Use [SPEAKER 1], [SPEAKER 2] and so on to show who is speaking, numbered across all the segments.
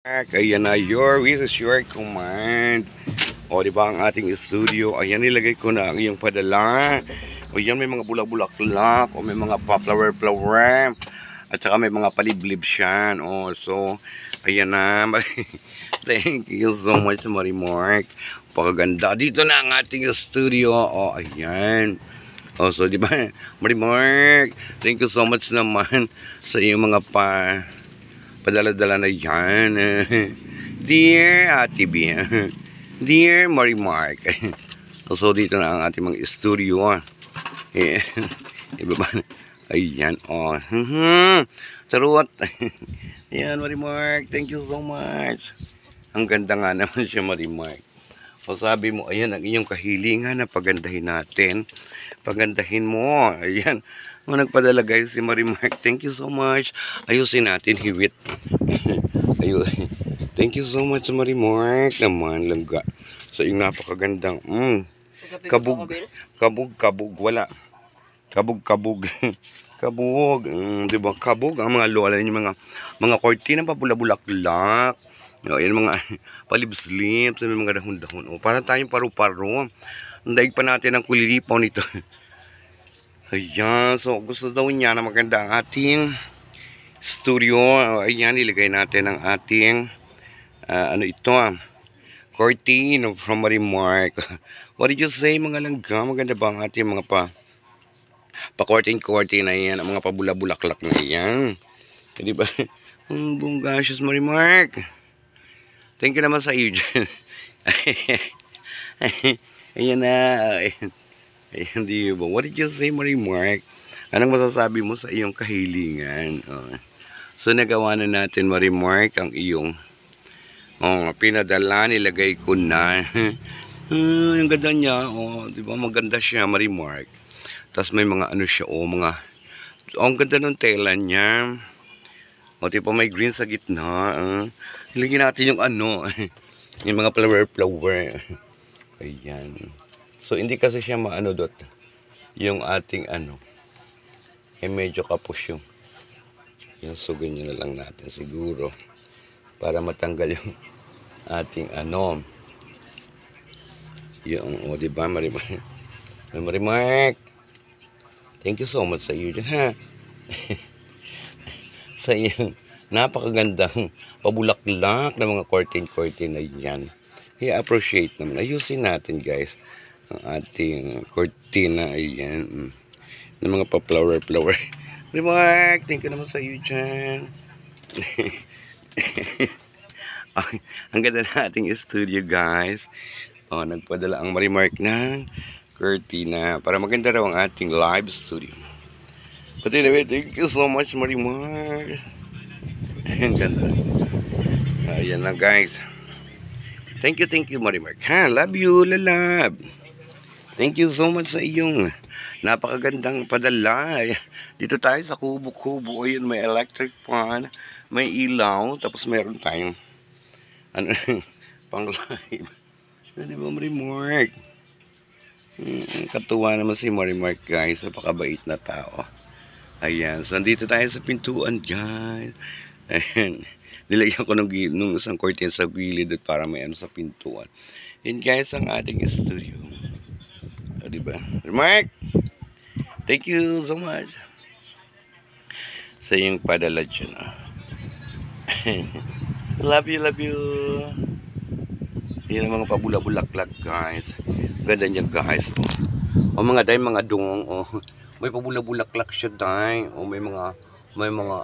[SPEAKER 1] Ayan na, this is your command. O, di ba ang ating studio? Ayan, nilagay ko na ang iyong padala. O, yan may mga bulak-bulaklak. O, may mga flower. At saka may mga paliblib siyan. O, so, ayan na. Thank you so much, Marimark. Pakaganda. Dito na ang ating studio. O, ayan. O, so, di ba, Marimark, thank you so much naman sa iyong mga padala-dala na yan. Dear Ate B, Dear Marimark. So dito na ang ating mga studio. Iba ba? Ayan. Oh. Charot. Ayan, Marimark. Thank you so much. Ang ganda nga naman siya, Marimark. O sabi mo, ayan ang iyong kahilingan na pagandahin natin. Pagandahin mo. Ayan. O nagpadala guys si Marimark. Thank you so much. Ayusin natin hiwit. Ayusin. Thank you so much Marimark. Naman langga. So yung napakagandang kabug. Wala. Kabug. Kabug. Diba? Kabug. Ang mga lola yung mga kortina pabula-bulaklak. Yan mga palibslip. May mga dahon-dahon. Parang tayong paru-paro. Ang daig pa natin ang kulilipaw nito. Ayan, so gusto daw niya na maganda ang ating studio. Ayan, ilagay natin ang ating curtain from Marimark. What did you say mga langga? Maganda ba ang ating mga pa-curtain na yan, ang mga pabula-bulaklak na yan. Di ba? Bungacious Marimark. Thank you naman sa iyo dyan. Ayan na. Ayan, di ba? What did you say, Marimark? Anong masasabi mo sa iyong kahilingan? So, nagawa na natin, Marimark, ang iyong pinadala. Nilagay ko na. Ang ganda niya. Di ba? Maganda siya, Marimark. Tapos may mga ano siya. Ang ganda ng tela niya. Di ba? May green sa gitna. Ilagyan natin yung yung mga flower. Ayan. So, hindi kasi siya yung ating medyo kapos yung so, ganyan na lang natin siguro para matanggal yung ating yung, diba, Marimark, thank you so much sa iyo dyan, ha? Sa iyo, napakagandang pabulaklak na mga curtain na yan. I-appreciate naman. Ayusin natin, guys, ang ating cortina. Ayan. Ng mga pa-flower. Marimark, thank you naman sa iyo dyan. Okay, ang ganda na ating studio, guys. Nagpadala ang Marimark ng cortina para maganda raw ang ating live studio. But anyway, thank you so much, Marimark. Ang ganda. Ayan na, guys. Thank you, Marimark. Love you, lalab. Thank you so much sa iyong napakagandang padala. Dito tayo sa kubo-kubo. Ayan, may electric fan, may ilaw, tapos meron tayong pang live. Ano ba, Marimark? Katuwa naman si Marimark, guys. Napakabait na tao. Ayan, so dito tayo sa pintuan, guys. Ayan. Nilagyan ko nung isang curtain sa gilid para may sa pintuan. Yan, guys, ang ating studio. Diba? Marimark, thank you so much sa iyong padala dyan. Love you. Yan ang mga pabula-bulaklak, guys. Ganda niya, guys. Mga day, mga dungong. May pabula-bulaklak siya, day. May mga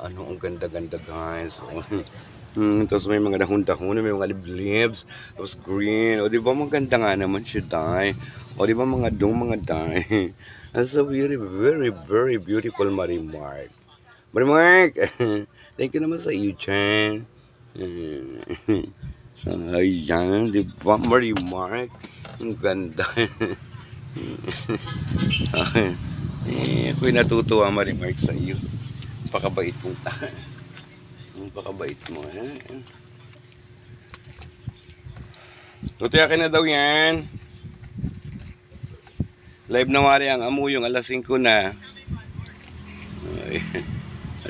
[SPEAKER 1] ang ganda-ganda, guys. Tapos may mga dahon-dahon, may mga liblibs, tapos green. Di ba maganda nga naman siya, day. Di ba mga day. That's so very, very beautiful, Marimark. Marimark, thank you naman sa iyo, Chan. Ayan, di ba, Marimark? Ang ganda. Ako'y natutuwa, Marimark, sa iyo. Pakabait mo tayo. Pakabait mo, Tutiyakin na daw yan. Live na wari ang amoy yung alas 5 na.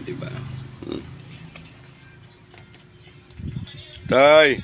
[SPEAKER 1] Diba? Tay.